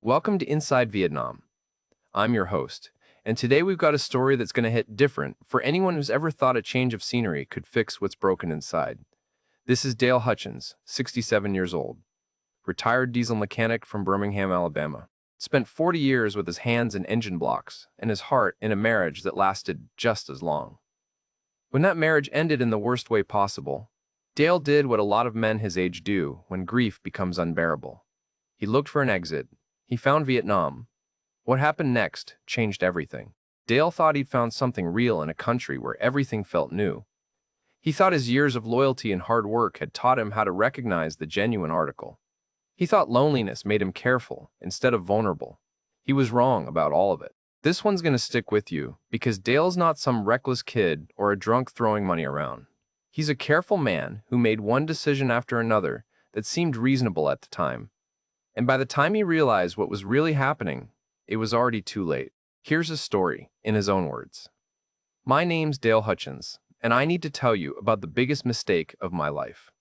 Welcome to Inside Vietnam. I'm your host, and today we've got a story that's going to hit different for anyone who's ever thought a change of scenery could fix what's broken inside. This is Dale Hutchins, 67 years old, retired diesel mechanic from Birmingham, Alabama. Spent 40 years with his hands in engine blocks and his heart in a marriage that lasted just as long. When that marriage ended in the worst way possible, Dale did what a lot of men his age do when grief becomes unbearable. He looked for an exit. He found Vietnam. What happened next changed everything. Dale thought he'd found something real in a country where everything felt new. He thought his years of loyalty and hard work had taught him how to recognize the genuine article. He thought loneliness made him careful instead of vulnerable. He was wrong about all of it. This one's going to stick with you because Dale's not some reckless kid or a drunk throwing money around. He's a careful man who made one decision after another that seemed reasonable at the time. And by the time he realized what was really happening, it was already too late. Here's his story, in his own words. My name's Dale Hutchins, and I need to tell you about the biggest mistake of my life.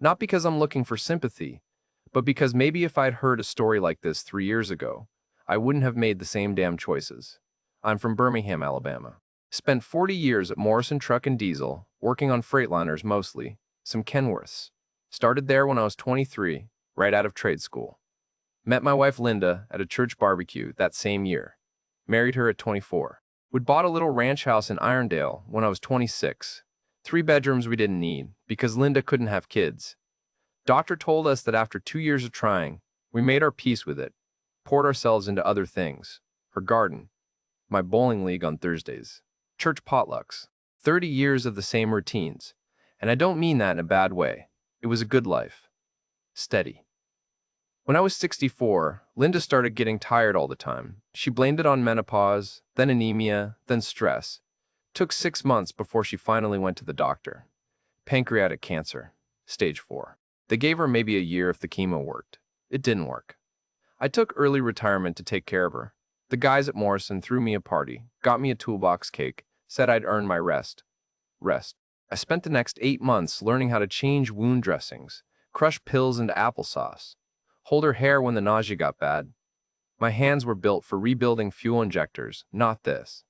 Not because I'm looking for sympathy, but because maybe if I'd heard a story like this 3 years ago, I wouldn't have made the same damn choices. I'm from Birmingham, Alabama. Spent 40 years at Morrison Truck and Diesel, working on Freightliners mostly, some Kenworths. Started there when I was 23, right out of trade school. Met my wife Linda at a church barbecue that same year. Married her at 24. We'd bought a little ranch house in Irondale when I was 26. 3 bedrooms we didn't need because Linda couldn't have kids. Doctor told us that after 2 years of trying, we made our peace with it, poured ourselves into other things. Her garden, my bowling league on Thursdays, church potlucks, 30 years of the same routines. And I don't mean that in a bad way. It was a good life. Steady. When I was 64, Linda started getting tired all the time. She blamed it on menopause, then anemia, then stress. Took 6 months before she finally went to the doctor. Pancreatic cancer, stage 4. They gave her maybe a year if the chemo worked. It didn't work. I took early retirement to take care of her. The guys at Morrison threw me a party, got me a toolbox cake, said I'd earn my rest. I spent the next 8 months learning how to change wound dressings, crush pills into applesauce, hold her hair when the nausea got bad. My hands were built for rebuilding fuel injectors, not this.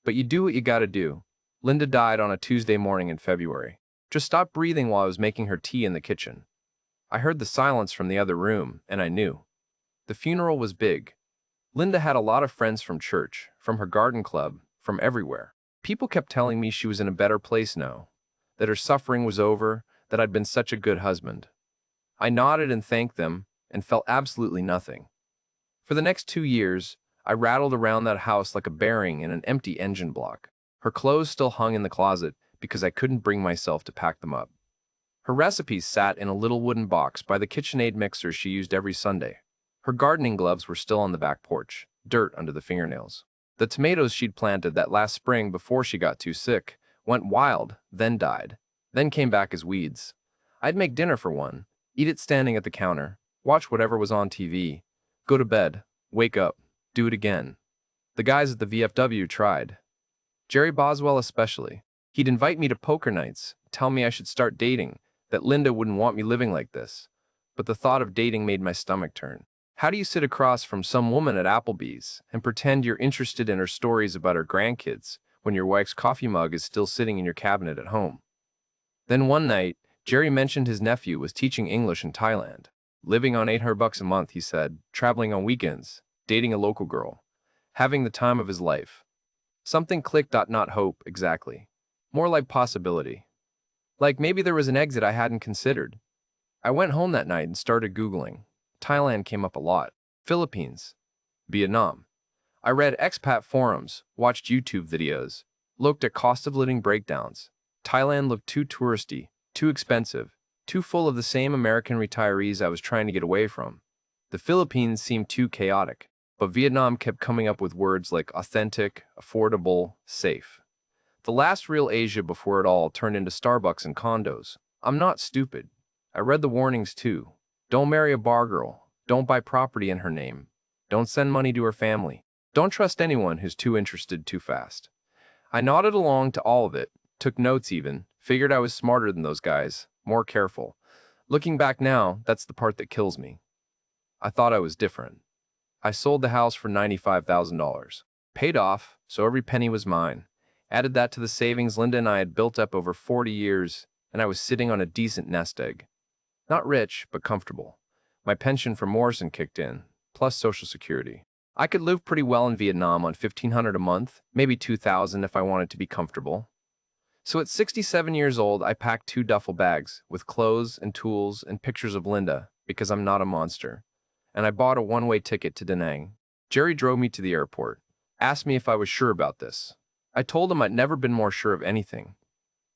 But you do what you gotta do. Linda died on a Tuesday morning in February. Just stopped breathing while I was making her tea in the kitchen. I heard the silence from the other room, and I knew. The funeral was big. Linda had a lot of friends from church, from her garden club, from everywhere. People kept telling me she was in a better place now, that her suffering was over, that I'd been such a good husband. I nodded and thanked them, and felt absolutely nothing. For the next 2 years, I rattled around that house like a bearing in an empty engine block. Her clothes still hung in the closet because I couldn't bring myself to pack them up. Her recipes sat in a little wooden box by the KitchenAid mixer she used every Sunday. Her gardening gloves were still on the back porch, dirt under the fingernails. The tomatoes she'd planted that last spring before she got too sick went wild, then died, then came back as weeds. I'd make dinner for one, eat it standing at the counter, watch whatever was on TV, go to bed, wake up, do it again. The guys at the VFW tried. Jerry Boswell especially. He'd invite me to poker nights, tell me I should start dating, that Linda wouldn't want me living like this. But the thought of dating made my stomach turn. How do you sit across from some woman at Applebee's and pretend you're interested in her stories about her grandkids when your wife's coffee mug is still sitting in your cabinet at home? Then one night, Jerry mentioned his nephew was teaching English in Thailand. Living on $800 a month, he said, traveling on weekends, dating a local girl, having the time of his life. Something clicked. Not hope, exactly. More like possibility. Like maybe there was an exit I hadn't considered. I went home that night and started Googling. Thailand came up a lot. Philippines. Vietnam. I read expat forums, watched YouTube videos, looked at cost of living breakdowns. Thailand looked too touristy, too expensive, too full of the same American retirees I was trying to get away from. The Philippines seemed too chaotic, but Vietnam kept coming up with words like authentic, affordable, safe. The last real Asia before it all turned into Starbucks and condos. I'm not stupid. I read the warnings too. Don't marry a bar girl. Don't buy property in her name. Don't send money to her family. Don't trust anyone who's too interested too fast. I nodded along to all of it, took notes even, figured I was smarter than those guys, more careful. Looking back now, that's the part that kills me. I thought I was different. I sold the house for $95,000. Paid off, so every penny was mine. Added that to the savings Linda and I had built up over 40 years, and I was sitting on a decent nest egg. Not rich, but comfortable. My pension from Morrison kicked in, plus Social Security. I could live pretty well in Vietnam on $1,500 a month, maybe $2,000 if I wanted to be comfortable. So at 67 years old, I packed 2 duffel bags with clothes and tools and pictures of Linda, because I'm not a monster. And I bought a one-way ticket to Da Nang. Jerry drove me to the airport, asked me if I was sure about this. I told him I'd never been more sure of anything.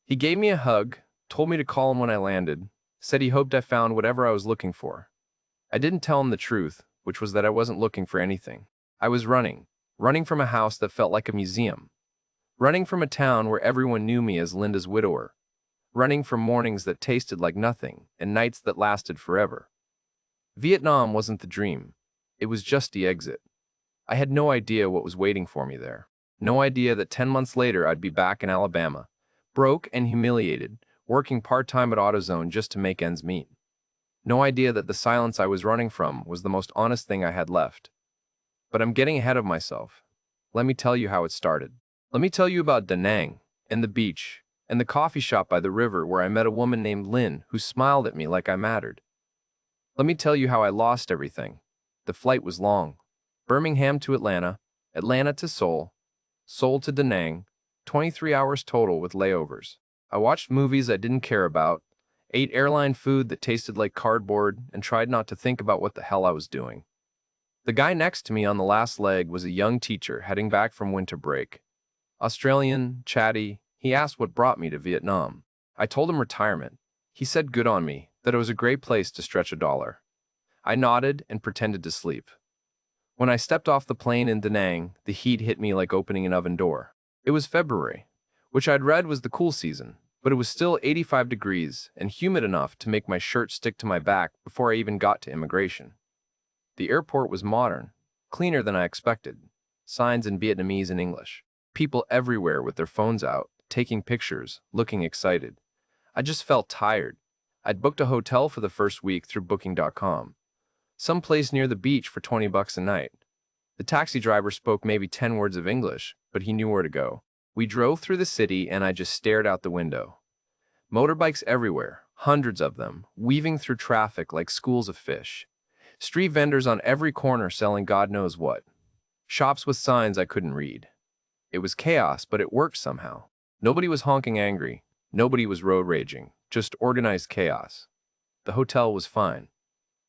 He gave me a hug, told me to call him when I landed, said he hoped I found whatever I was looking for. I didn't tell him the truth, which was that I wasn't looking for anything. I was running from a house that felt like a museum. Running from a town where everyone knew me as Linda's widower. Running from mornings that tasted like nothing and nights that lasted forever. Vietnam wasn't the dream. It was just the exit. I had no idea what was waiting for me there. No idea that 10 months later I'd be back in Alabama, broke and humiliated, working part-time at AutoZone just to make ends meet. No idea that the silence I was running from was the most honest thing I had left. But I'm getting ahead of myself. Let me tell you how it started. Let me tell you about Da Nang, and the beach, and the coffee shop by the river where I met a woman named Lynn who smiled at me like I mattered. Let me tell you how I lost everything. The flight was long. Birmingham to Atlanta, Atlanta to Seoul, Seoul to Da Nang, 23 hours total with layovers. I watched movies I didn't care about, ate airline food that tasted like cardboard, and tried not to think about what the hell I was doing. The guy next to me on the last leg was a young teacher heading back from winter break. Australian, chatty, he asked what brought me to Vietnam. I told him retirement. He said good on me, that it was a great place to stretch a dollar. I nodded and pretended to sleep. When I stepped off the plane in Da Nang, the heat hit me like opening an oven door. It was February, which I'd read was the cool season, but it was still 85 degrees and humid enough to make my shirt stick to my back before I even got to immigration. The airport was modern, cleaner than I expected, signs in Vietnamese and English. People everywhere with their phones out, taking pictures, looking excited. I just felt tired. I'd booked a hotel for the first week through Booking.com. Some place near the beach for $20 a night. The taxi driver spoke maybe 10 words of English, but he knew where to go. We drove through the city and I just stared out the window. Motorbikes everywhere, hundreds of them, weaving through traffic like schools of fish. Street vendors on every corner selling God knows what. Shops with signs I couldn't read. It was chaos, but it worked somehow. Nobody was honking angry. Nobody was road raging. Just organized chaos. The hotel was fine.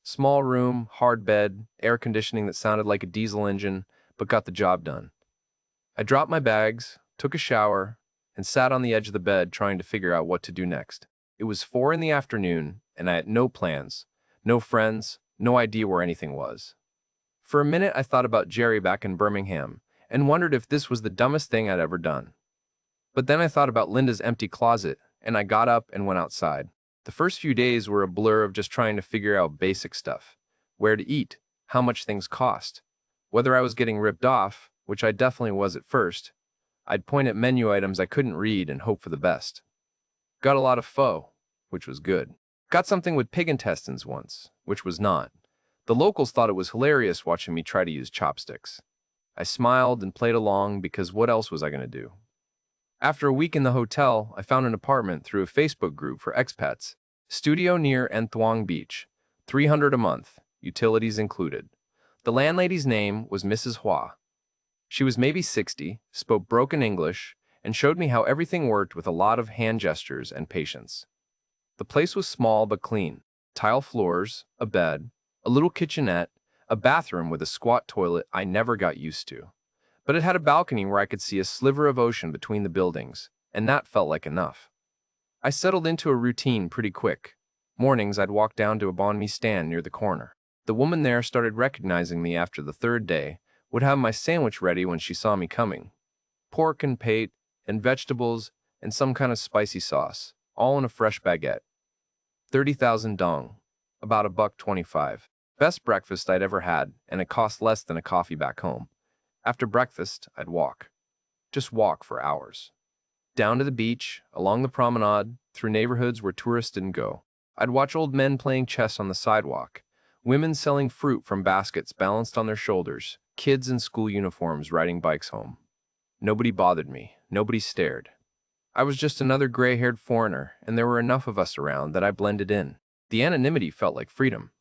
Small room, hard bed, air conditioning that sounded like a diesel engine, but got the job done. I dropped my bags, took a shower, and sat on the edge of the bed trying to figure out what to do next. It was 4 in the afternoon, and I had no plans, no friends, no idea where anything was. For a minute, I thought about Jerry back in Birmingham, and wondered if this was the dumbest thing I'd ever done. But then I thought about Linda's empty closet, and I got up and went outside. The first few days were a blur of just trying to figure out basic stuff. Where to eat, how much things cost, whether I was getting ripped off, which I definitely was at first. I'd point at menu items I couldn't read and hope for the best. Got a lot of pho, which was good. Got something with pig intestines once, which was not. The locals thought it was hilarious watching me try to use chopsticks. I smiled and played along because what else was I going to do? After a week in the hotel, I found an apartment through a Facebook group for expats. Studio near An Thuong Beach. $300 a month, utilities included. The landlady's name was Mrs. Hua. She was maybe 60, spoke broken English, and showed me how everything worked with a lot of hand gestures and patience. The place was small but clean. Tile floors, a bed, a little kitchenette, a bathroom with a squat toilet I never got used to. But it had a balcony where I could see a sliver of ocean between the buildings, and that felt like enough. I settled into a routine pretty quick. Mornings I'd walk down to a banh mi stand near the corner. The woman there started recognizing me after the third day, would have my sandwich ready when she saw me coming. Pork and pate, and vegetables, and some kind of spicy sauce, all in a fresh baguette. 30,000 dong, about $1.25. Best breakfast I'd ever had, and it cost less than a coffee back home. After breakfast, I'd walk. Just walk for hours. Down to the beach, along the promenade, through neighborhoods where tourists didn't go. I'd watch old men playing chess on the sidewalk, Women selling fruit from baskets balanced on their shoulders, kids in school uniforms riding bikes home. Nobody bothered me, nobody stared. I was just another gray-haired foreigner, and there were enough of us around that I blended in. The anonymity felt like freedom.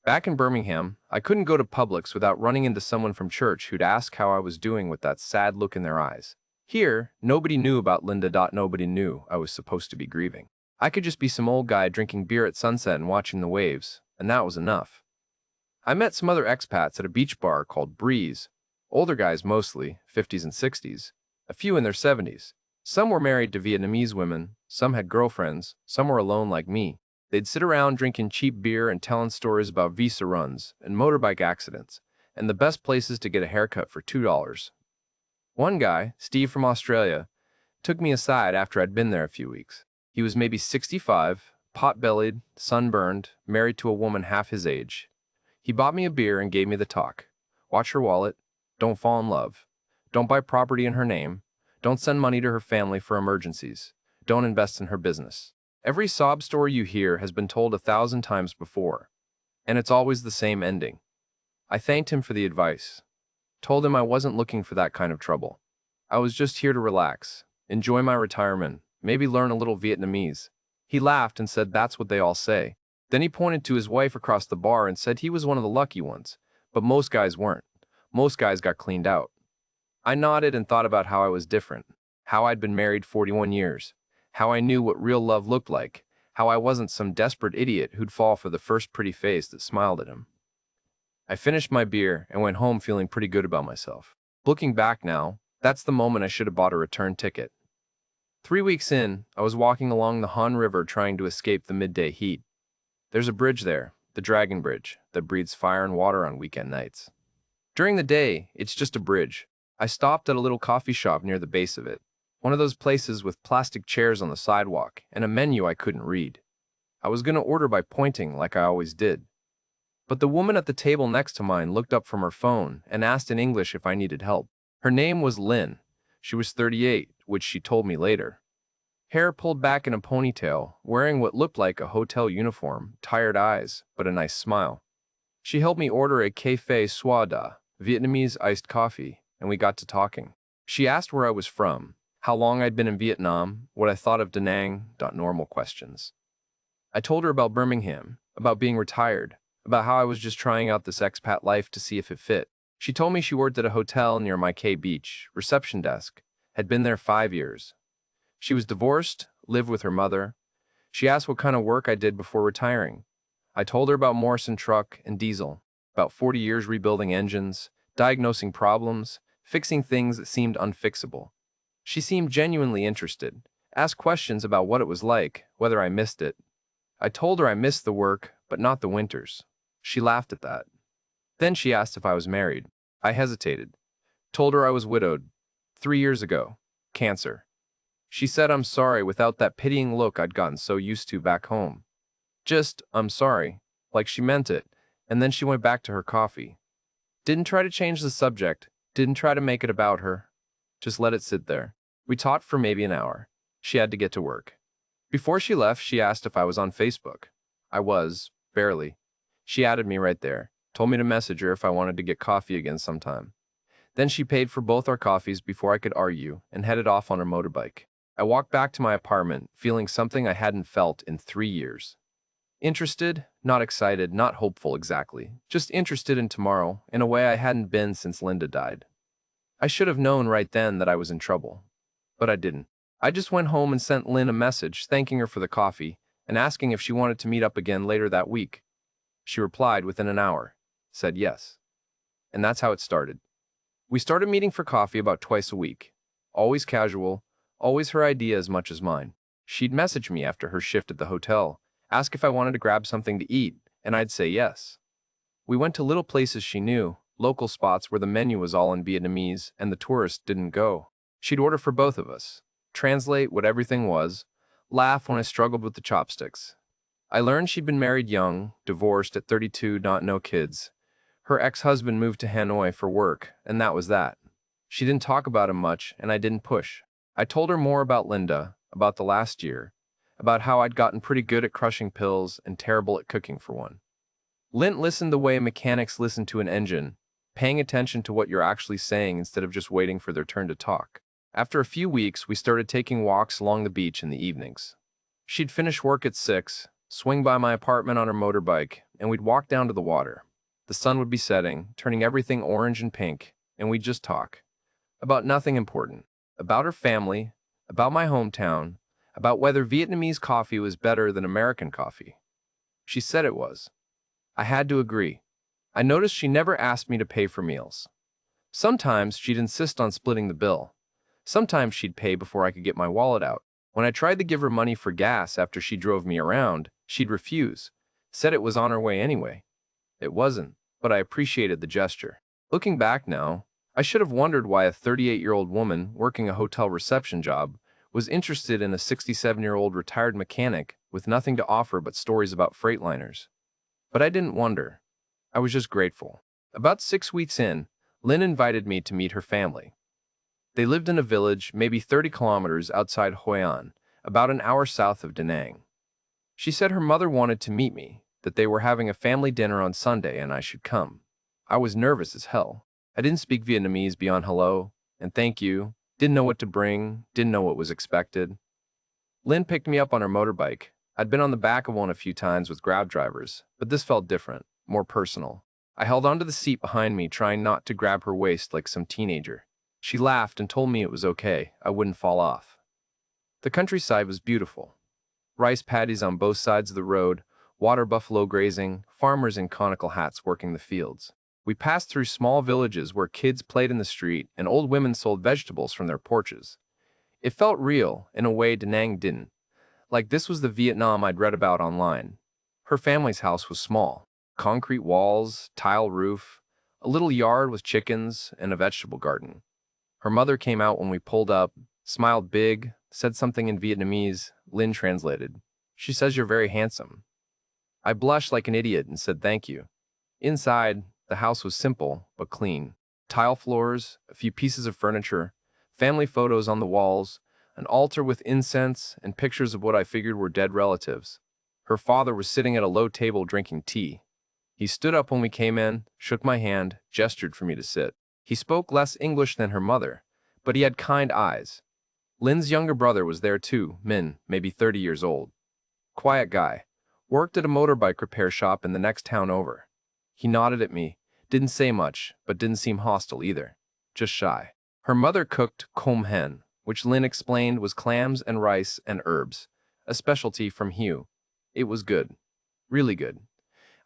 Back in Birmingham, I couldn't go to Publix without running into someone from church who'd ask how I was doing with that sad look in their eyes. Here, nobody knew about Linda. Nobody knew I was supposed to be grieving. I could just be some old guy drinking beer at sunset and watching the waves, and that was enough. I met some other expats at a beach bar called Breeze. Older guys mostly, 50s and 60s, a few in their 70s. Some were married to Vietnamese women, some had girlfriends, some were alone like me. They'd sit around drinking cheap beer and telling stories about visa runs and motorbike accidents, and the best places to get a haircut for $2. One guy, Steve from Australia, took me aside after I'd been there a few weeks. He was maybe 65, pot-bellied, sunburned, married to a woman half his age. He bought me a beer and gave me the talk. Watch her wallet. Don't fall in love. Don't buy property in her name. Don't send money to her family for emergencies. Don't invest in her business. Every sob story you hear has been told 1,000 times before, and it's always the same ending. I thanked him for the advice. Told him I wasn't looking for that kind of trouble. I was just here to relax, enjoy my retirement, maybe learn a little Vietnamese. He laughed and said that's what they all say. Then he pointed to his wife across the bar and said he was one of the lucky ones, but most guys weren't. Most guys got cleaned out. I nodded and thought about how I was different, how I'd been married 41 years, how I knew what real love looked like, how I wasn't some desperate idiot who'd fall for the first pretty face that smiled at him. I finished my beer and went home feeling pretty good about myself. Looking back now, that's the moment I should have bought a return ticket. 3 weeks in, I was walking along the Han River trying to escape the midday heat. There's a bridge there, the Dragon Bridge, that breathes fire and water on weekend nights. During the day, it's just a bridge. I stopped at a little coffee shop near the base of it, one of those places with plastic chairs on the sidewalk and a menu I couldn't read. I was going to order by pointing like I always did. But the woman at the table next to mine looked up from her phone and asked in English if I needed help. Her name was Lynn. She was 38, which she told me later. Hair pulled back in a ponytail, wearing what looked like a hotel uniform, tired eyes, but a nice smile. She helped me order a café soda, Vietnamese iced coffee, and we got to talking. She asked where I was from, how long I'd been in Vietnam, what I thought of Da Nang, normal questions. I told her about Birmingham, about being retired, about how I was just trying out this expat life to see if it fit. She told me she worked at a hotel near my K Beach, reception desk, had been there 5 years. She was divorced, lived with her mother. She asked what kind of work I did before retiring. I told her about Morrison truck and diesel, about 40 years rebuilding engines, diagnosing problems, fixing things that seemed unfixable. She seemed genuinely interested, asked questions about what it was like, whether I missed it. I told her I missed the work, but not the winters. She laughed at that. Then she asked if I was married. I hesitated. Told her I was widowed. 3 years ago. Cancer. She said I'm sorry without that pitying look I'd gotten so used to back home. Just, I'm sorry, like she meant it, and then she went back to her coffee. Didn't try to change the subject, didn't try to make it about her. Just let it sit there. We talked for maybe an hour. She had to get to work. Before she left, she asked if I was on Facebook. I was, barely. She added me right there, told me to message her if I wanted to get coffee again sometime. Then she paid for both our coffees before I could argue and headed off on her motorbike. I walked back to my apartment, feeling something I hadn't felt in 3 years. Interested, not excited, not hopeful exactly, just interested in tomorrow in a way I hadn't been since Linda died. I should have known right then that I was in trouble, but I didn't. I just went home and sent Lynn a message thanking her for the coffee and asking if she wanted to meet up again later that week. She replied within an hour, said yes. And that's how it started. We started meeting for coffee about twice a week, always casual, always her idea as much as mine. She'd message me after her shift at the hotel, ask if I wanted to grab something to eat, and I'd say yes. We went to little places she knew, local spots where the menu was all in Vietnamese and the tourists didn't go. She'd order for both of us, translate what everything was, laugh when I struggled with the chopsticks. I learned she'd been married young, divorced at 32, no kids. Her ex-husband moved to Hanoi for work, and that was that. She didn't talk about him much, and I didn't push. I told her more about Linda, about the last year, about how I'd gotten pretty good at crushing pills and terrible at cooking for one. Lynn listened the way mechanics listen to an engine, paying attention to what you're actually saying instead of just waiting for their turn to talk. After a few weeks, we started taking walks along the beach in the evenings. She'd finish work at 6, swing by my apartment on her motorbike, and we'd walk down to the water. The sun would be setting, turning everything orange and pink, and we'd just talk. About nothing important. About her family, about my hometown, about whether Vietnamese coffee was better than American coffee. She said it was. I had to agree. I noticed she never asked me to pay for meals. Sometimes she'd insist on splitting the bill. Sometimes she'd pay before I could get my wallet out. When I tried to give her money for gas after she drove me around, she'd refuse, said it was on her way anyway. It wasn't, but I appreciated the gesture. Looking back now, I should have wondered why a 38-year-old woman working a hotel reception job was interested in a 67-year-old retired mechanic with nothing to offer but stories about freightliners. But I didn't wonder. I was just grateful. About 6 weeks in, Lynn invited me to meet her family. They lived in a village maybe 30 kilometers outside Hoi An, about an hour south of Da Nang. She said her mother wanted to meet me, that they were having a family dinner on Sunday and I should come. I was nervous as hell. I didn't speak Vietnamese beyond hello and thank you, didn't know what to bring, didn't know what was expected. Lynn picked me up on her motorbike. I'd been on the back of one a few times with Grab drivers, but this felt different, more personal. I held onto the seat behind me, trying not to grab her waist like some teenager. She laughed and told me it was okay, I wouldn't fall off. The countryside was beautiful. Rice paddies on both sides of the road, water buffalo grazing, farmers in conical hats working the fields. We passed through small villages where kids played in the street and old women sold vegetables from their porches. It felt real, in a way Da Nang didn't. Like this was the Vietnam I'd read about online. Her family's house was small. Concrete walls, tile roof, a little yard with chickens, and a vegetable garden. Her mother came out when we pulled up, smiled big, said something in Vietnamese. Lynn translated. She says you're very handsome. I blushed like an idiot and said thank you. Inside, the house was simple but clean. Tile floors, a few pieces of furniture, family photos on the walls, an altar with incense and pictures of what I figured were dead relatives. Her father was sitting at a low table drinking tea. He stood up when we came in, shook my hand, gestured for me to sit. He spoke less English than her mother, but he had kind eyes. Lynn's younger brother was there too, Min, maybe 30 years old. Quiet guy. Worked at a motorbike repair shop in the next town over. He nodded at me, didn't say much, but didn't seem hostile either. Just shy. Her mother cooked com hen, which Lynn explained was clams and rice and herbs, a specialty from Hugh. It was good. Really good.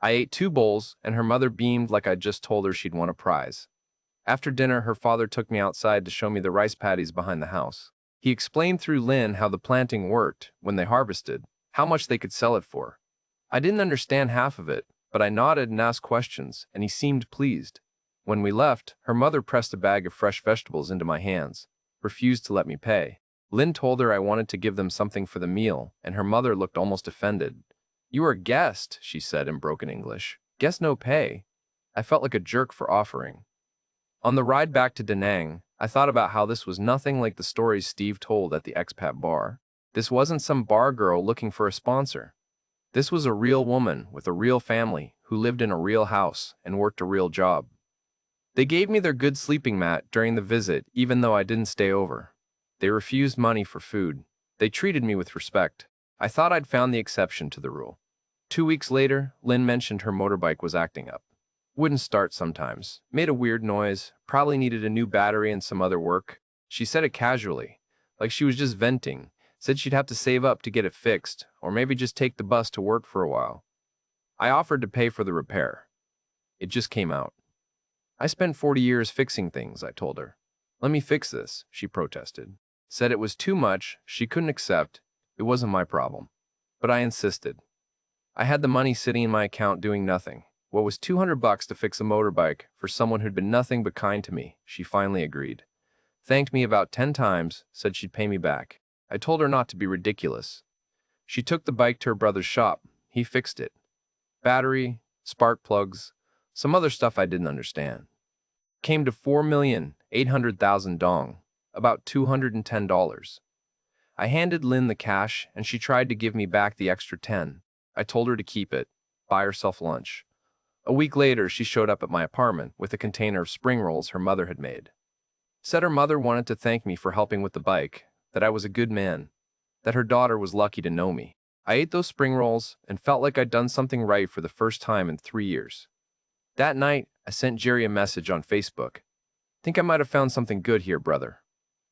I ate 2 bowls, and her mother beamed like I'd just told her she'd won a prize. After dinner, her father took me outside to show me the rice paddies behind the house. He explained through Lynn how the planting worked when they harvested, how much they could sell it for. I didn't understand half of it, but I nodded and asked questions, and he seemed pleased. When we left, her mother pressed a bag of fresh vegetables into my hands, refused to let me pay. Lynn told her I wanted to give them something for the meal, and her mother looked almost offended. You are a guest, she said in broken English. Guest no pay. I felt like a jerk for offering. On the ride back to Da Nang, I thought about how this was nothing like the stories Steve told at the expat bar. This wasn't some bar girl looking for a sponsor. This was a real woman with a real family who lived in a real house and worked a real job. They gave me their good sleeping mat during the visit even though I didn't stay over. They refused money for food. They treated me with respect. I thought I'd found the exception to the rule. 2 weeks later, Lynn mentioned her motorbike was acting up. Wouldn't start sometimes. Made a weird noise. Probably needed a new battery and some other work. She said it casually, like she was just venting. Said she'd have to save up to get it fixed, or maybe just take the bus to work for a while. I offered to pay for the repair. It just came out. I spent 40 years fixing things, I told her. Let me fix this, she protested. Said it was too much, she couldn't accept. It wasn't my problem. But I insisted. I had the money sitting in my account doing nothing. What was $200 to fix a motorbike for someone who'd been nothing but kind to me? She finally agreed. Thanked me about 10 times, said she'd pay me back. I told her not to be ridiculous. She took the bike to her brother's shop. He fixed it. Battery, spark plugs, some other stuff I didn't understand. Came to 4,800,000 dong, about $210. I handed Lynn the cash, and she tried to give me back the extra 10. I told her to keep it, buy herself lunch. A week later, she showed up at my apartment with a container of spring rolls her mother had made. Said her mother wanted to thank me for helping with the bike, that I was a good man, that her daughter was lucky to know me. I ate those spring rolls and felt like I'd done something right for the first time in 3 years. That night, I sent Jerry a message on Facebook. Think I might have found something good here, brother.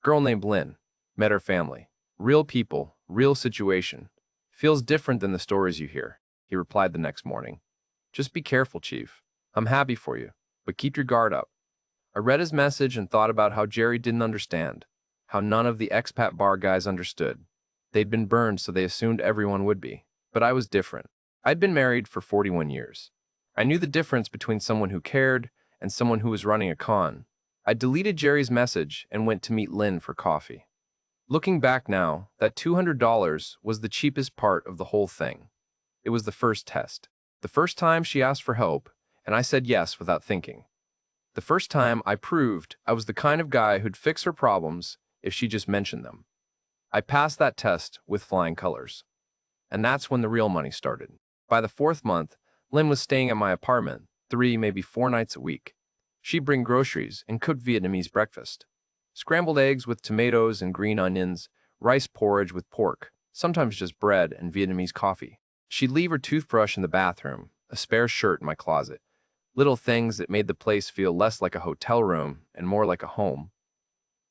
Girl named Lynn. Met her family. Real people, real situation. Feels different than the stories you hear, he replied the next morning. Just be careful, Chief. I'm happy for you, but keep your guard up. I read his message and thought about how Jerry didn't understand, how none of the expat bar guys understood. They'd been burned, so they assumed everyone would be. But I was different. I'd been married for 41 years. I knew the difference between someone who cared and someone who was running a con. I deleted Jerry's message and went to meet Lynn for coffee. Looking back now, that $200 was the cheapest part of the whole thing. It was the first test. The first time she asked for help, and I said yes without thinking. The first time I proved I was the kind of guy who'd fix her problems if she just mentioned them. I passed that test with flying colors. And that's when the real money started. By the 4th month, Lynn was staying at my apartment 3, maybe 4 nights a week. She'd bring groceries and cook Vietnamese breakfast. Scrambled eggs with tomatoes and green onions, rice porridge with pork, sometimes just bread and Vietnamese coffee. She'd leave her toothbrush in the bathroom, a spare shirt in my closet. Little things that made the place feel less like a hotel room and more like a home.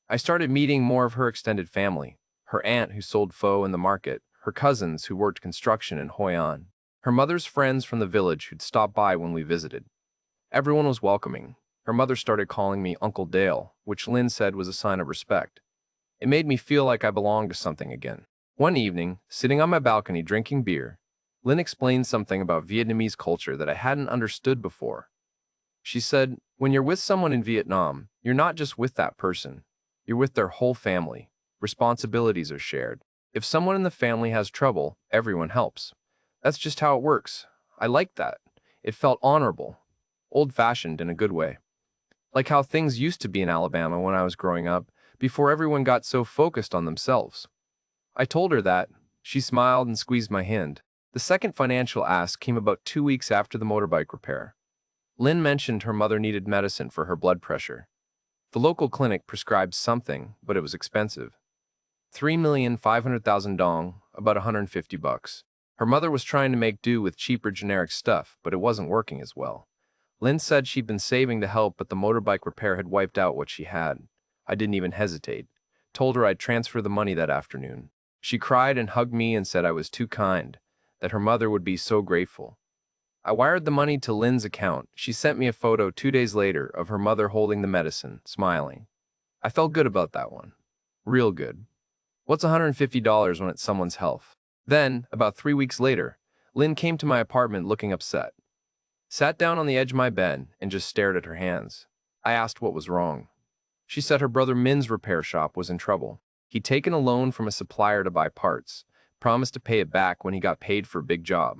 I started meeting more of her extended family, her aunt who sold pho in the market, her cousins who worked construction in Hoi An, her mother's friends from the village who'd stop by when we visited. Everyone was welcoming. Her mother started calling me Uncle Dale, which Lynn said was a sign of respect. It made me feel like I belonged to something again. One evening, sitting on my balcony drinking beer, Lynn explained something about Vietnamese culture that I hadn't understood before. She said, when you're with someone in Vietnam, you're not just with that person. You're with their whole family. Responsibilities are shared. If someone in the family has trouble, everyone helps. That's just how it works. I liked that. It felt honorable. Old-fashioned in a good way. Like how things used to be in Alabama when I was growing up, before everyone got so focused on themselves. I told her that. She smiled and squeezed my hand. The second financial ask came about 2 weeks after the motorbike repair. Lynn mentioned her mother needed medicine for her blood pressure. The local clinic prescribed something, but it was expensive. 3,500,000 dong, about $150. Her mother was trying to make do with cheaper generic stuff, but it wasn't working as well. Lynn said she'd been saving to help, but the motorbike repair had wiped out what she had. I didn't even hesitate. Told her I'd transfer the money that afternoon. She cried and hugged me and said I was too kind, that her mother would be so grateful. I wired the money to Lynn's account. She sent me a photo 2 days later of her mother holding the medicine, smiling. I felt good about that one. Real good. What's $150 when it's someone's health? Then, about 3 weeks later, Lynn came to my apartment looking upset. Sat down on the edge of my bed and just stared at her hands. I asked what was wrong. She said her brother Min's repair shop was in trouble. He'd taken a loan from a supplier to buy parts, promised to pay it back when he got paid for a big job.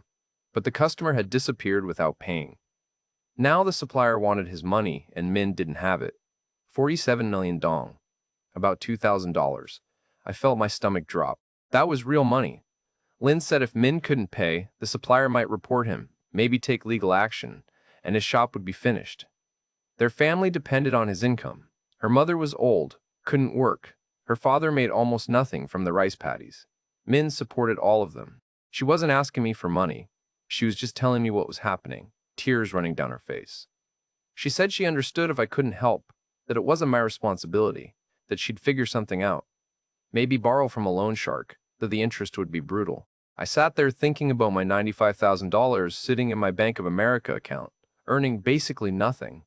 But the customer had disappeared without paying. Now the supplier wanted his money and Min didn't have it. 47 million dong. About $2,000. I felt my stomach drop. That was real money. Lynn said if Min couldn't pay, the supplier might report him, maybe take legal action, and his shop would be finished. Their family depended on his income. Her mother was old, couldn't work. Her father made almost nothing from the rice paddies. Min supported all of them. She wasn't asking me for money. She was just telling me what was happening, tears running down her face. She said she understood if I couldn't help, that it wasn't my responsibility, that she'd figure something out. Maybe borrow from a loan shark, though the interest would be brutal. I sat there thinking about my $95,000 sitting in my Bank of America account, earning basically nothing.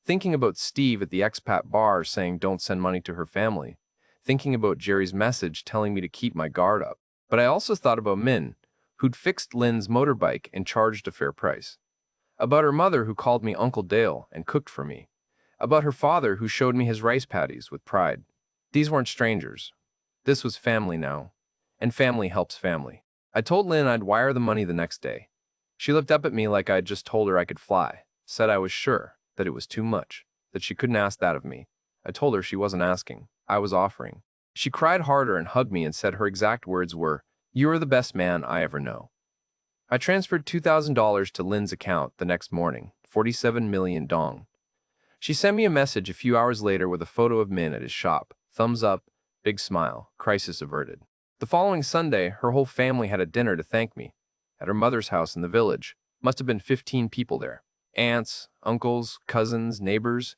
Thinking about Steve at the expat bar saying don't send money to her family. Thinking about Jerry's message telling me to keep my guard up. But I also thought about Min, who'd fixed Lynn's motorbike and charged a fair price. About her mother who called me Uncle Dale and cooked for me. About her father who showed me his rice paddies with pride. These weren't strangers. This was family now. And family helps family. I told Lynn I'd wire the money the next day. She looked up at me like I'd just told her I could fly, said I was sure, that it was too much, that she couldn't ask that of me. I told her she wasn't asking, I was offering. She cried harder and hugged me and said her exact words were, "You are the best man I ever know." I transferred $2,000 to Lynn's account the next morning, 47 million dong. She sent me a message a few hours later with a photo of Min at his shop. Thumbs up, big smile, crisis averted. The following Sunday, her whole family had a dinner to thank me. At her mother's house in the village. Must have been 15 people there. Aunts, uncles, cousins, neighbors.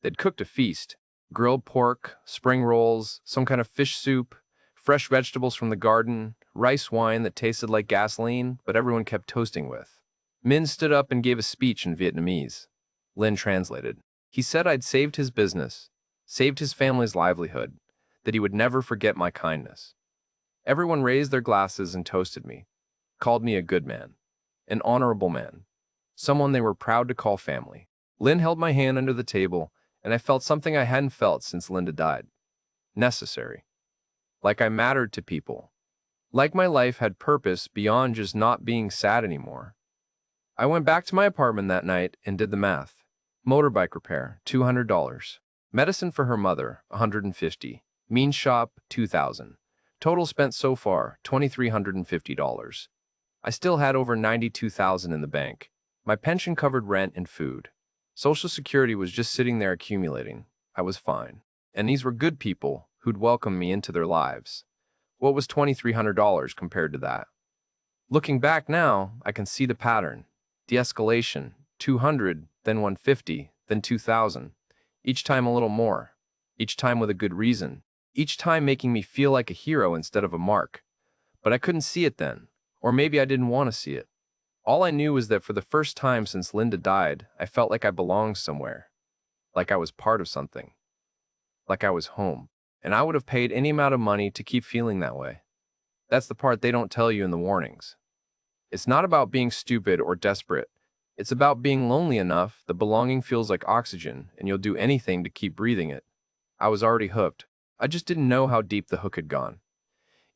They'd cooked a feast. Grilled pork, spring rolls, some kind of fish soup, fresh vegetables from the garden, rice wine that tasted like gasoline, but everyone kept toasting with. Min stood up and gave a speech in Vietnamese. Lynn translated. He said I'd saved his business, saved his family's livelihood, that he would never forget my kindness. Everyone raised their glasses and toasted me, called me a good man, an honorable man, someone they were proud to call family. Lynn held my hand under the table, and I felt something I hadn't felt since Linda died. Necessary. Like I mattered to people. Like my life had purpose beyond just not being sad anymore. I went back to my apartment that night and did the math. Motorbike repair, $200. Medicine for her mother, $150. Mean shop, $2,000. Total spent so far, $2,350. I still had over $92,000 in the bank. My pension covered rent and food. Social Security was just sitting there accumulating. I was fine. And these were good people who'd welcome me into their lives. What was $2,300 compared to that? Looking back now, I can see the pattern. De-escalation, 200, then 150, then 2,000. Each time a little more. Each time with a good reason. Each time making me feel like a hero instead of a mark. But I couldn't see it then. Or maybe I didn't want to see it. All I knew was that for the first time since Linda died, I felt like I belonged somewhere. Like I was part of something. Like I was home. And I would have paid any amount of money to keep feeling that way. That's the part they don't tell you in the warnings. It's not about being stupid or desperate. It's about being lonely enough that belonging feels like oxygen and you'll do anything to keep breathing it. I was already hooked. I just didn't know how deep the hook had gone.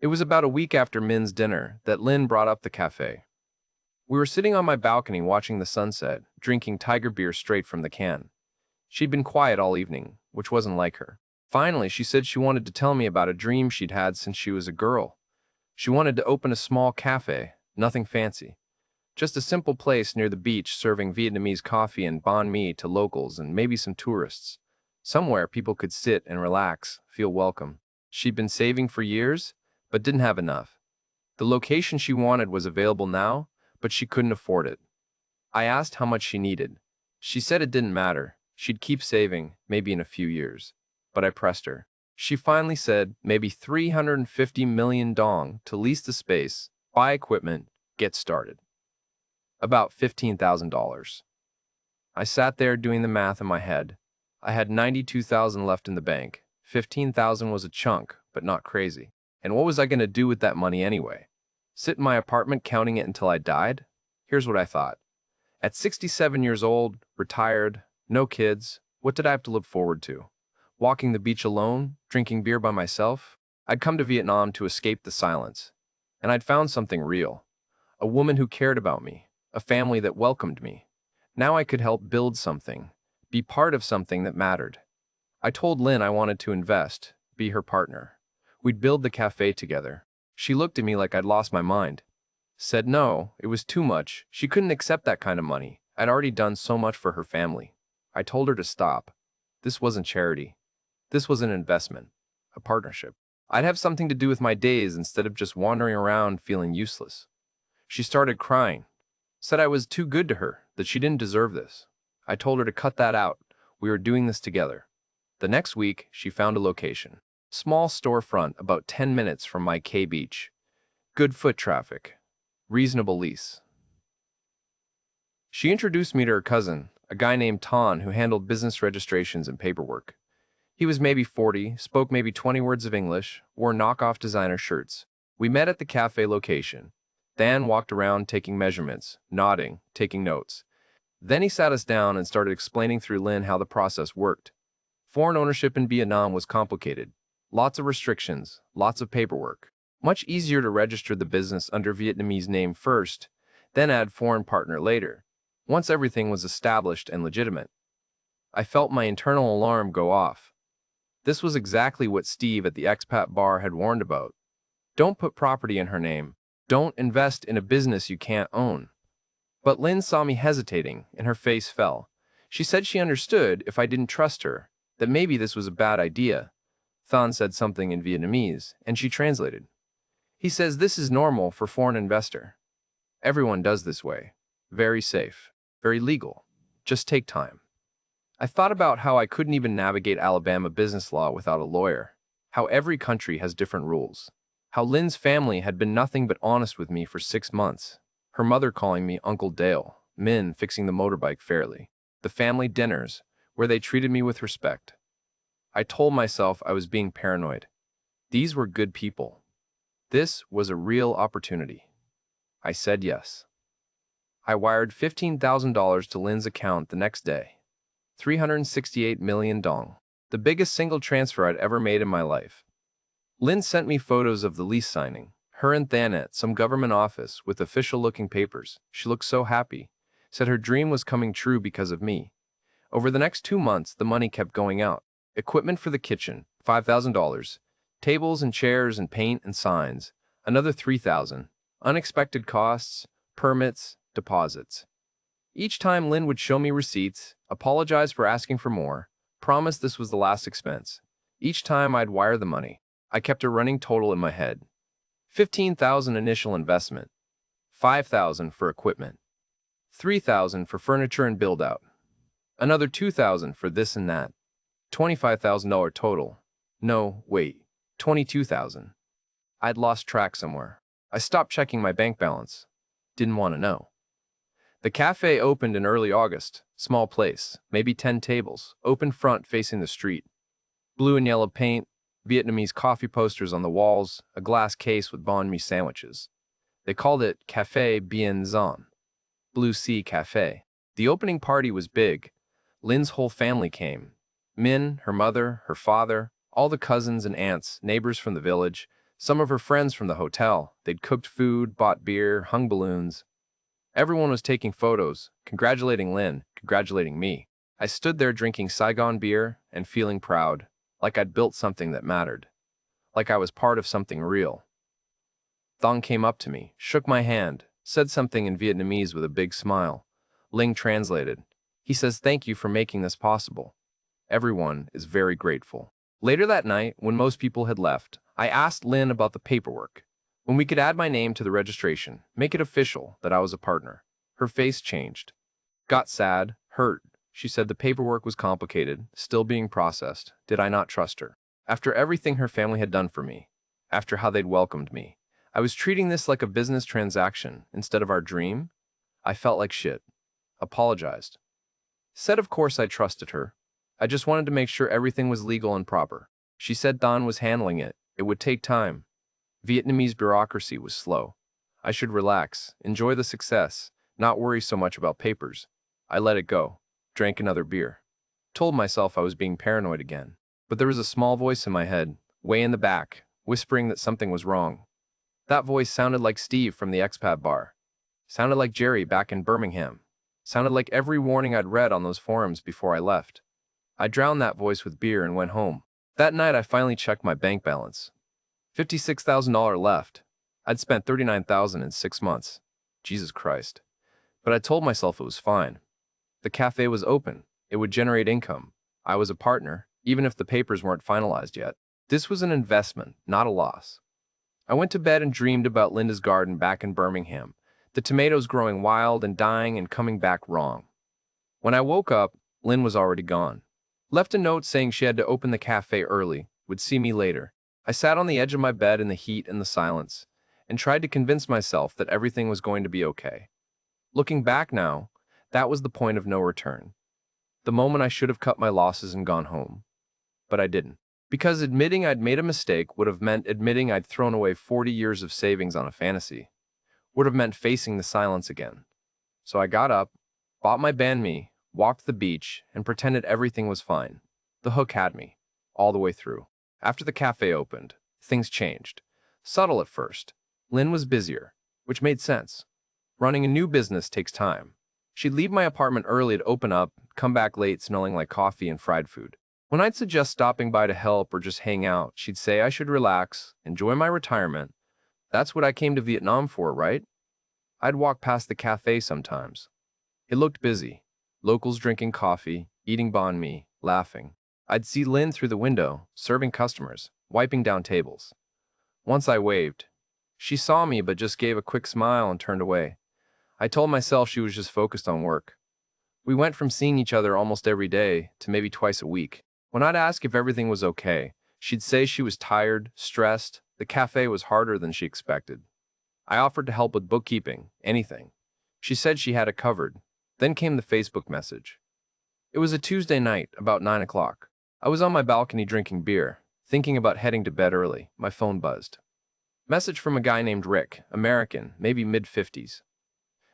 It was about a week after Min's dinner that Lynn brought up the cafe. We were sitting on my balcony watching the sunset, drinking tiger beer straight from the can. She'd been quiet all evening, which wasn't like her. Finally, she said she wanted to tell me about a dream she'd had since she was a girl. She wanted to open a small cafe, nothing fancy. Just a simple place near the beach serving Vietnamese coffee and banh mi to locals and maybe some tourists. Somewhere people could sit and relax, feel welcome. She'd been saving for years, but didn't have enough. The location she wanted was available now, but she couldn't afford it. I asked how much she needed. She said it didn't matter. She'd keep saving, maybe in a few years. But I pressed her. She finally said maybe 350 million dong to lease the space, buy equipment, get started. About $15,000. I sat there doing the math in my head. I had 92,000 left in the bank. 15,000 was a chunk, but not crazy. And what was I going to do with that money anyway? Sit in my apartment counting it until I died? Here's what I thought. At 67 years old, retired, no kids, what did I have to look forward to? Walking the beach alone, drinking beer by myself? I'd come to Vietnam to escape the silence. And I'd found something real. A woman who cared about me. A family that welcomed me. Now I could help build something. Be part of something that mattered. I told Lynn I wanted to invest, be her partner. We'd build the cafe together. She looked at me like I'd lost my mind. Said no, it was too much. She couldn't accept that kind of money. I'd already done so much for her family. I told her to stop. This wasn't charity. This was an investment. A partnership. I'd have something to do with my days instead of just wandering around feeling useless. She started crying. Said I was too good to her, that she didn't deserve this. I told her to cut that out. We were doing this together. The next week, she found a location. Small storefront about 10 minutes from my K beach. Good foot traffic. Reasonable lease. She introduced me to her cousin, a guy named Ton who handled business registrations and paperwork. He was maybe 40, spoke maybe 20 words of English, wore knockoff designer shirts. We met at the cafe location. Dan walked around taking measurements, nodding, taking notes. Then he sat us down and started explaining through Lynn how the process worked. Foreign ownership in Vietnam was complicated. Lots of restrictions, lots of paperwork. Much easier to register the business under Vietnamese name first, then add foreign partner later, once everything was established and legitimate. I felt my internal alarm go off. This was exactly what Steve at the expat bar had warned about. Don't put property in her name. Don't invest in a business you can't own. But Lynn saw me hesitating, and her face fell. She said she understood if I didn't trust her, that maybe this was a bad idea. Thon said something in Vietnamese, and she translated. He says this is normal for foreign investor. Everyone does this way. Very safe. Very legal. Just take time. I thought about how I couldn't even navigate Alabama business law without a lawyer. How every country has different rules. How Lynn's family had been nothing but honest with me for 6 months. Her mother calling me Uncle Dale, Min fixing the motorbike fairly. The family dinners, where they treated me with respect. I told myself I was being paranoid. These were good people. This was a real opportunity. I said yes. I wired $15,000 to Lynn's account the next day. 368 million dong. The biggest single transfer I'd ever made in my life. Lynn sent me photos of the lease signing. Her and Than at some government office with official-looking papers. She looked so happy. Said her dream was coming true because of me. Over the next 2 months, the money kept going out. Equipment for the kitchen, $5,000. Tables and chairs and paint and signs, another $3,000. Unexpected costs, permits, deposits. Each time Lynn would show me receipts, apologize for asking for more, promise this was the last expense. Each time I'd wire the money. I kept a running total in my head. $15,000 initial investment, $5,000 for equipment, $3,000 for furniture and build-out, another $2,000 for this and that, $25,000 total. No, wait, $22,000. I'd lost track somewhere. I stopped checking my bank balance. Didn't want to know. The cafe opened in early August. Small place, maybe 10 tables, open front facing the street. Blue and yellow paint, Vietnamese coffee posters on the walls, a glass case with banh mi sandwiches. They called it Café Bien Zon, Blue Sea Cafe. The opening party was big. Lynn's whole family came. Min, her mother, her father, all the cousins and aunts, neighbors from the village, some of her friends from the hotel. They'd cooked food, bought beer, hung balloons. Everyone was taking photos, congratulating Lynn, congratulating me. I stood there drinking Saigon beer and feeling proud, like I'd built something that mattered, like I was part of something real. Thong came up to me, shook my hand, said something in Vietnamese with a big smile. Ling translated. He says thank you for making this possible. Everyone is very grateful. Later that night, when most people had left, I asked Lynn about the paperwork. When we could add my name to the registration, make it official that I was a partner. Her face changed. Got sad, hurt. She said the paperwork was complicated, still being processed. Did I not trust her? After everything her family had done for me, after how they'd welcomed me, I was treating this like a business transaction instead of our dream. I felt like shit. Apologized. Said of course I trusted her. I just wanted to make sure everything was legal and proper. She said Don was handling it. It would take time. Vietnamese bureaucracy was slow. I should relax, enjoy the success, not worry so much about papers. I let it go. Drank another beer. Told myself I was being paranoid again. But there was a small voice in my head, way in the back, whispering that something was wrong. That voice sounded like Steve from the expat bar. Sounded like Jerry back in Birmingham. Sounded like every warning I'd read on those forums before I left. I drowned that voice with beer and went home. That night I finally checked my bank balance. $56,000 left. I'd spent $39,000 in 6 months. Jesus Christ. But I told myself it was fine. The cafe was open. It would generate income. I was a partner, even if the papers weren't finalized yet. This was an investment, not a loss. I went to bed and dreamed about Linda's garden back in Birmingham, the tomatoes growing wild and dying and coming back wrong. When I woke up, Lynn was already gone. Left a note saying she had to open the cafe early, would see me later. I sat on the edge of my bed in the heat and the silence, and tried to convince myself that everything was going to be okay. Looking back now, that was the point of no return. The moment I should have cut my losses and gone home. But I didn't. Because admitting I'd made a mistake would have meant admitting I'd thrown away 40 years of savings on a fantasy. Would have meant facing the silence again. So I got up, bought my banh mi, walked the beach, and pretended everything was fine. The hook had me, all the way through. After the cafe opened, things changed. Subtle at first. Lynn was busier, which made sense. Running a new business takes time. She'd leave my apartment early to open up, come back late smelling like coffee and fried food. When I'd suggest stopping by to help or just hang out, she'd say I should relax, enjoy my retirement. That's what I came to Vietnam for, right? I'd walk past the cafe sometimes. It looked busy. Locals drinking coffee, eating banh mi, laughing. I'd see Lynn through the window, serving customers, wiping down tables. Once I waved. She saw me but just gave a quick smile and turned away. I told myself she was just focused on work. We went from seeing each other almost every day to maybe twice a week. When I'd ask if everything was okay, she'd say she was tired, stressed. The cafe was harder than she expected. I offered to help with bookkeeping, anything. She said she had it covered. Then came the Facebook message. It was a Tuesday night, about 9 o'clock. I was on my balcony drinking beer, thinking about heading to bed early. My phone buzzed. Message from a guy named Rick, American, maybe mid-50s.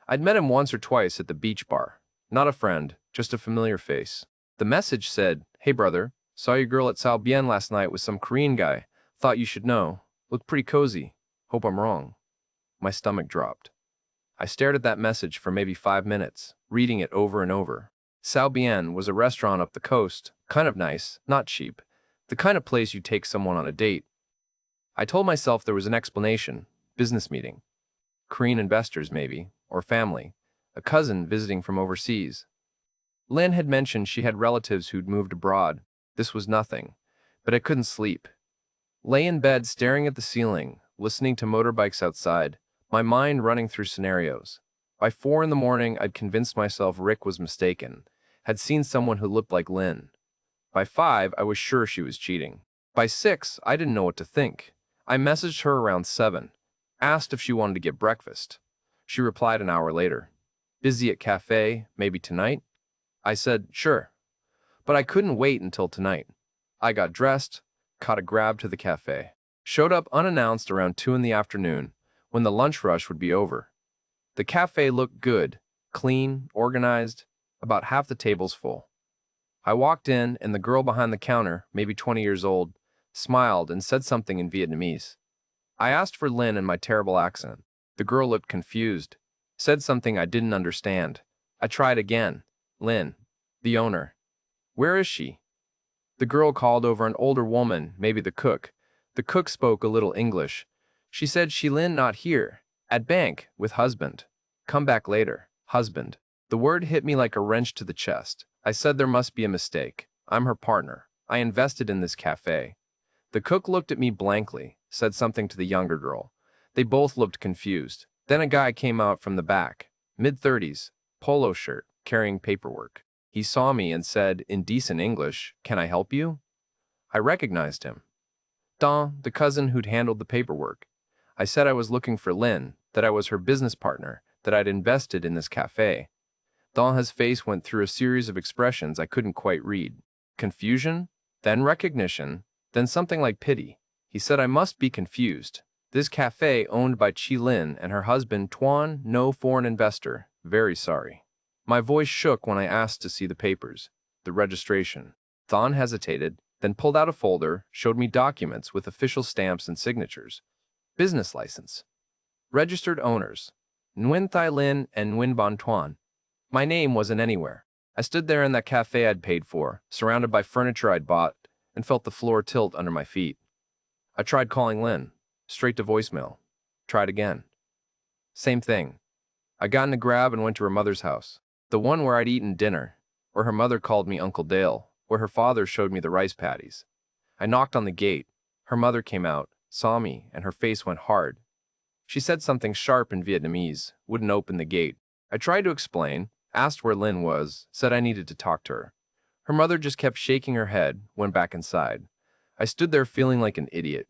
I'd met him once or twice at the beach bar. Not a friend, just a familiar face. The message said, "Hey brother, saw your girl at Sao Bien last night with some Korean guy. Thought you should know. Looked pretty cozy. Hope I'm wrong." My stomach dropped. I stared at that message for maybe 5 minutes, reading it over and over. Sao Bien was a restaurant up the coast, kind of nice, not cheap. The kind of place you take someone on a date. I told myself there was an explanation. Business meeting. Korean investors maybe, or family. A cousin visiting from overseas. Lynn had mentioned she had relatives who'd moved abroad. This was nothing, but I couldn't sleep. Lay in bed staring at the ceiling, listening to motorbikes outside, my mind running through scenarios. By 4 in the morning, I'd convinced myself Rick was mistaken, had seen someone who looked like Lynn. By 5, I was sure she was cheating. By 6, I didn't know what to think. I messaged her around 7, asked if she wanted to get breakfast. She replied an hour later. Busy at cafe, maybe tonight? I said, sure. But I couldn't wait until tonight. I got dressed, caught a grab to the cafe. Showed up unannounced around 2 in the afternoon, when the lunch rush would be over. The cafe looked good, clean, organized, about half the tables full. I walked in, and the girl behind the counter, maybe 20 years old, smiled and said something in Vietnamese. I asked for Lynn in my terrible accent. The girl looked confused, said something I didn't understand. I tried again. Lynn, the owner. Where is she? The girl called over an older woman, maybe the cook. The cook spoke a little English. She said she Lynn not here. At bank, with husband. Come back later. Husband. The word hit me like a wrench to the chest. I said there must be a mistake. I'm her partner. I invested in this cafe. The cook looked at me blankly, said something to the younger girl. They both looked confused. Then a guy came out from the back, mid-30s, polo shirt, carrying paperwork. He saw me and said, in decent English, "Can I help you?" I recognized him. Don, the cousin who'd handled the paperwork. I said I was looking for Lynn, that I was her business partner, that I'd invested in this cafe. Don's face went through a series of expressions I couldn't quite read. Confusion, then recognition, then something like pity. He said I must be confused. This cafe owned by Chi Lin and her husband Tuan, no foreign investor. Very sorry. My voice shook when I asked to see the papers, the registration. Thon hesitated, then pulled out a folder, showed me documents with official stamps and signatures. Business license. Registered owners. Nguyen Thai Lin and Nguyen Bon Tuan. My name wasn't anywhere. I stood there in that cafe I'd paid for, surrounded by furniture I'd bought, and felt the floor tilt under my feet. I tried calling Lynn. Straight to voicemail. Tried again. Same thing. I got in a grab and went to her mother's house. The one where I'd eaten dinner, where her mother called me Uncle Dale, where her father showed me the rice paddies. I knocked on the gate. Her mother came out, saw me, and her face went hard. She said something sharp in Vietnamese, wouldn't open the gate. I tried to explain, asked where Lynn was, said I needed to talk to her. Her mother just kept shaking her head, went back inside. I stood there feeling like an idiot.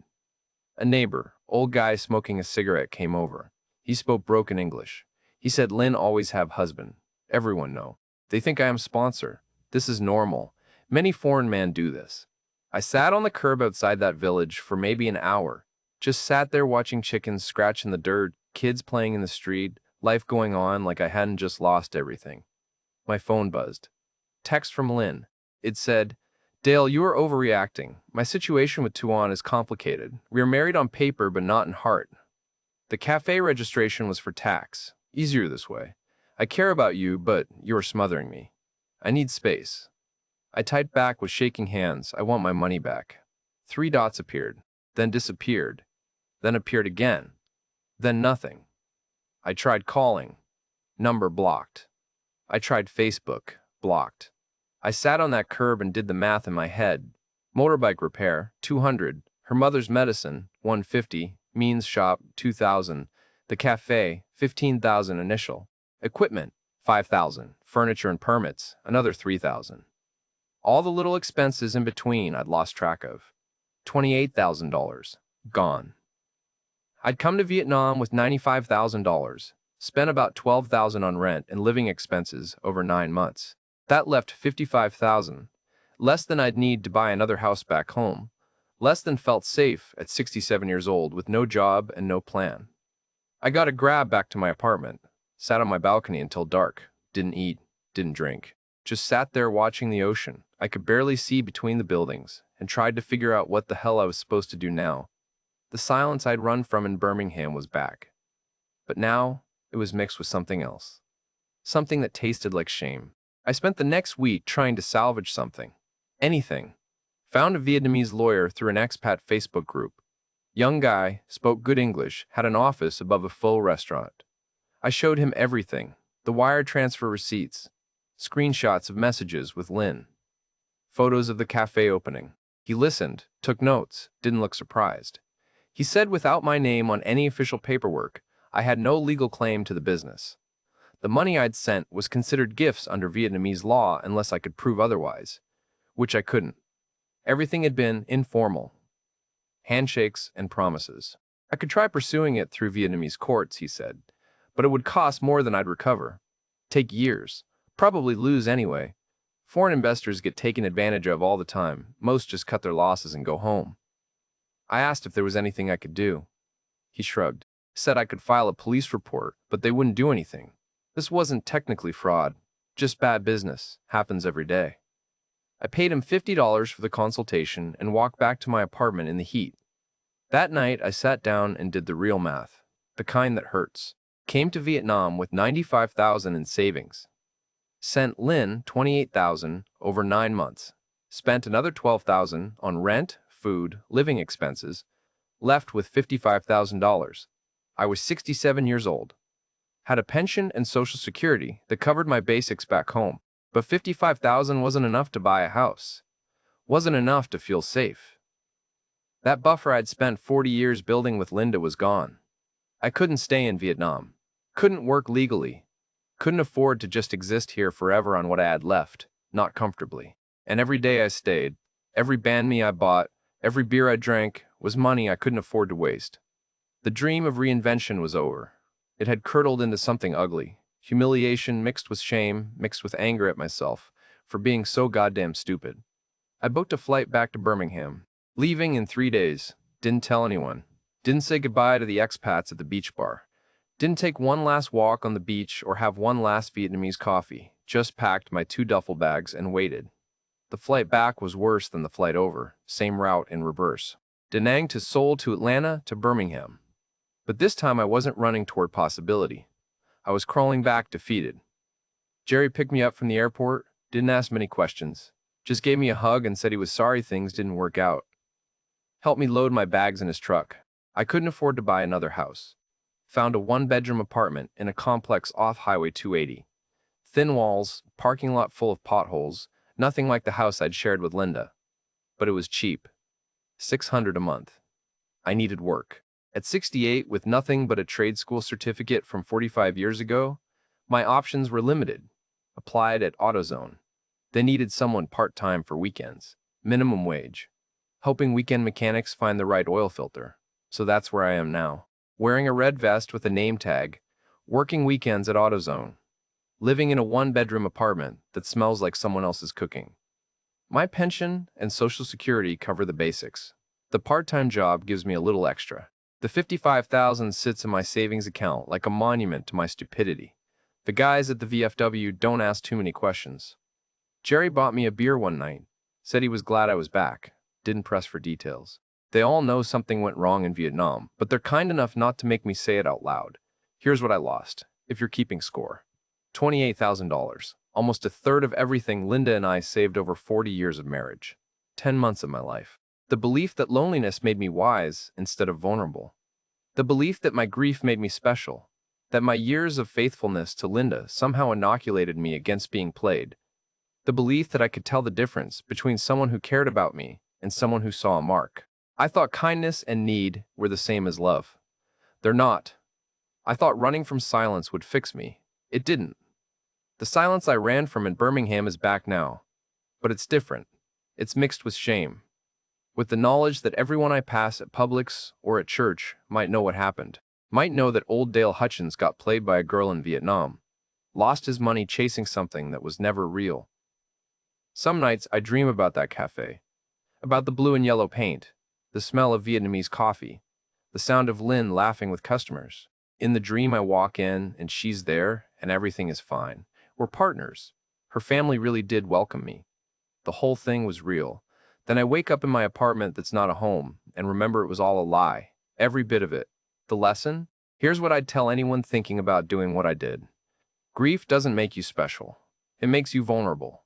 A neighbor, old guy smoking a cigarette, came over. He spoke broken English. He said Lynn always have husband. Everyone know. They think I am sponsor. This is normal. Many foreign men do this. I sat on the curb outside that village for maybe an hour. Just sat there watching chickens scratch in the dirt, kids playing in the street, life going on like I hadn't just lost everything. My phone buzzed. Text from Lynn. It said, "Dale, you are overreacting. My situation with Tuan is complicated. We are married on paper but not in heart. The cafe registration was for tax. Easier this way. I care about you, but you are smothering me. I need space." I typed back with shaking hands, "I want my money back." 3 dots appeared, then disappeared, then appeared again. Then nothing. I tried calling. Number blocked. I tried Facebook. Blocked. I sat on that curb and did the math in my head. Motorbike repair, 200. Her mother's medicine, 150. Means shop, 2,000. The cafe, 15,000 initial. Equipment, 5,000. Furniture and permits, another 3,000. All the little expenses in between I'd lost track of. $28,000. Gone. I'd come to Vietnam with $95,000, spent about $12,000 on rent and living expenses over 9 months. That left $55,000, less than I'd need to buy another house back home, less than felt safe at 67 years old with no job and no plan. I got a grab back to my apartment, sat on my balcony until dark, didn't eat, didn't drink, just sat there watching the ocean. I could barely see between the buildings and tried to figure out what the hell I was supposed to do now. The silence I'd run from in Birmingham was back. But now, it was mixed with something else. Something that tasted like shame. I spent the next week trying to salvage something. Anything. Found a Vietnamese lawyer through an expat Facebook group. Young guy, spoke good English, had an office above a faux restaurant. I showed him everything. The wire transfer receipts. Screenshots of messages with Lynn. Photos of the cafe opening. He listened, took notes, didn't look surprised. He said without my name on any official paperwork, I had no legal claim to the business. The money I'd sent was considered gifts under Vietnamese law unless I could prove otherwise, which I couldn't. Everything had been informal. Handshakes and promises. I could try pursuing it through Vietnamese courts, he said, but it would cost more than I'd recover. Take years. Probably lose anyway. Foreign investors get taken advantage of all the time. Most just cut their losses and go home. I asked if there was anything I could do. He shrugged, said I could file a police report, but they wouldn't do anything. This wasn't technically fraud, just bad business. Happens every day. I paid him $50 for the consultation and walked back to my apartment in the heat. That night, I sat down and did the real math, the kind that hurts. Came to Vietnam with $95,000 in savings. Sent Lynn $28,000 over 9 months. Spent another $12,000 on rent, food, living expenses. Left with $55,000. I was 67 years old. Had a pension and Social Security that covered my basics back home, but $55,000 wasn't enough to buy a house. Wasn't enough to feel safe. That buffer I'd spent 40 years building with Linda was gone. I couldn't stay in Vietnam. Couldn't work legally. Couldn't afford to just exist here forever on what I had left, not comfortably. And every day I stayed, every banh mi I bought, every beer I drank was money I couldn't afford to waste. The dream of reinvention was over. It had curdled into something ugly. Humiliation mixed with shame, mixed with anger at myself for being so goddamn stupid. I booked a flight back to Birmingham, leaving in 3 days. Didn't tell anyone. Didn't say goodbye to the expats at the beach bar. Didn't take one last walk on the beach or have one last Vietnamese coffee. Just packed my 2 duffel bags and waited. The flight back was worse than the flight over. Same route in reverse. Da Nang to Seoul to Atlanta to Birmingham. But this time I wasn't running toward possibility. I was crawling back defeated. Jerry picked me up from the airport, didn't ask many questions. Just gave me a hug and said he was sorry things didn't work out. Helped me load my bags in his truck. I couldn't afford to buy another house. Found a 1-bedroom apartment in a complex off Highway 280. Thin walls, parking lot full of potholes, nothing like the house I'd shared with Linda. But it was cheap. $600 a month. I needed work. At 68, with nothing but a trade school certificate from 45 years ago, my options were limited. Applied at AutoZone. They needed someone part-time for weekends. Minimum wage. Helping weekend mechanics find the right oil filter. So that's where I am now. Wearing a red vest with a name tag. Working weekends at AutoZone. Living in a 1-bedroom apartment that smells like someone else's cooking. My pension and Social Security cover the basics. The part-time job gives me a little extra. The $55,000 sits in my savings account like a monument to my stupidity. The guys at the VFW don't ask too many questions. Jerry bought me a beer one night, said he was glad I was back, didn't press for details. They all know something went wrong in Vietnam, but they're kind enough not to make me say it out loud. Here's what I lost, if you're keeping score. $28,000, almost a third of everything Linda and I saved over 40 years of marriage. 10 months of my life. The belief that loneliness made me wise instead of vulnerable. The belief that my grief made me special, that my years of faithfulness to Linda somehow inoculated me against being played. The belief that I could tell the difference between someone who cared about me and someone who saw a mark. I thought kindness and need were the same as love. They're not. I thought running from silence would fix me. It didn't. The silence I ran from in Birmingham is back now. But it's different. It's mixed with shame. With the knowledge that everyone I pass at Publix or at church might know what happened. Might know that old Dale Hutchins got played by a girl in Vietnam. Lost his money chasing something that was never real. Some nights I dream about that cafe. About the blue and yellow paint. The smell of Vietnamese coffee. The sound of Lynn laughing with customers. In the dream I walk in and she's there and everything is fine. We're partners. Her family really did welcome me. The whole thing was real. Then I wake up in my apartment that's not a home and remember it was all a lie. Every bit of it. The lesson? Here's what I'd tell anyone thinking about doing what I did. Grief doesn't make you special. It makes you vulnerable.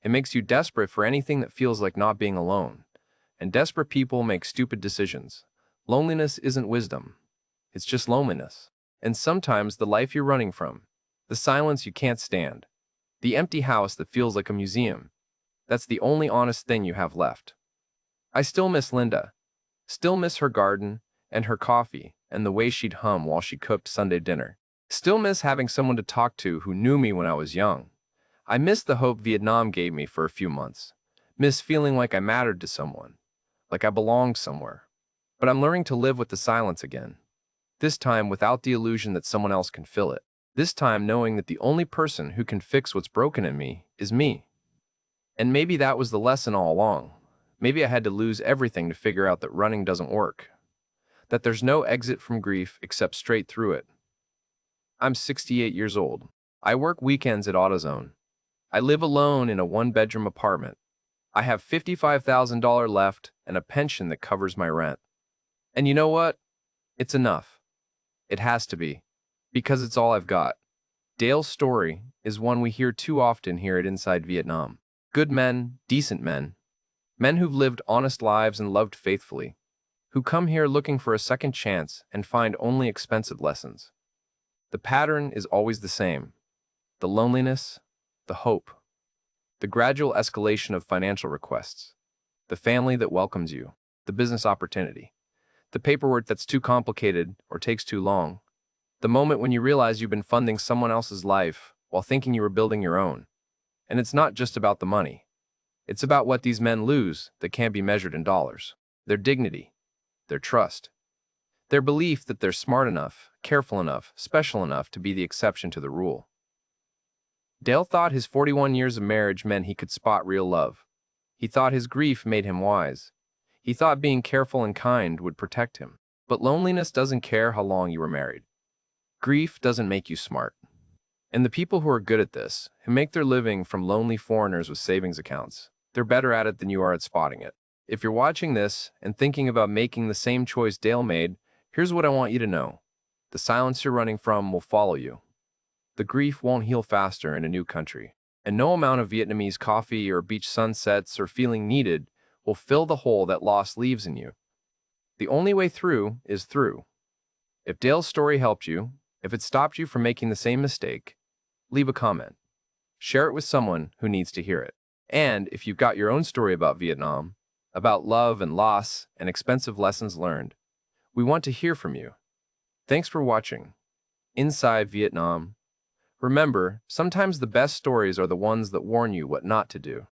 It makes you desperate for anything that feels like not being alone. And desperate people make stupid decisions. Loneliness isn't wisdom. It's just loneliness. And sometimes the life you're running from, the silence you can't stand, the empty house that feels like a museum, that's the only honest thing you have left. I still miss Linda. Still miss her garden and her coffee and the way she'd hum while she cooked Sunday dinner. Still miss having someone to talk to who knew me when I was young. I miss the hope Vietnam gave me for a few months. Miss feeling like I mattered to someone, like I belonged somewhere. But I'm learning to live with the silence again. This time without the illusion that someone else can fill it. This time knowing that the only person who can fix what's broken in me is me. And maybe that was the lesson all along. Maybe I had to lose everything to figure out that running doesn't work. That there's no exit from grief except straight through it. I'm 68 years old. I work weekends at AutoZone. I live alone in a one-bedroom apartment. I have $55,000 left and a pension that covers my rent. And you know what? It's enough. It has to be. Because it's all I've got. Dale's story is one we hear too often here at Inside Vietnam. Good men, decent men. Men who've lived honest lives and loved faithfully. Who come here looking for a second chance and find only expensive lessons. The pattern is always the same. The loneliness, the hope. The gradual escalation of financial requests. The family that welcomes you. The business opportunity. The paperwork that's too complicated or takes too long. The moment when you realize you've been funding someone else's life while thinking you were building your own. And it's not just about the money. It's about what these men lose that can't be measured in dollars. Their dignity, their trust, their belief that they're smart enough, careful enough, special enough to be the exception to the rule. Dale thought his 41 years of marriage meant he could spot real love. He thought his grief made him wise. He thought being careful and kind would protect him. But loneliness doesn't care how long you were married. Grief doesn't make you smart. And the people who are good at this, who make their living from lonely foreigners with savings accounts, they're better at it than you are at spotting it. If you're watching this and thinking about making the same choice Dale made, here's what I want you to know. The silence you're running from will follow you. The grief won't heal faster in a new country. And no amount of Vietnamese coffee or beach sunsets or feeling needed will fill the hole that loss leaves in you. The only way through is through. If Dale's story helped you, if it stopped you from making the same mistake, leave a comment. Share it with someone who needs to hear it. And if you've got your own story about Vietnam, about love and loss and expensive lessons learned, we want to hear from you. Thanks for watching. Inside Vietnam. Remember, sometimes the best stories are the ones that warn you what not to do.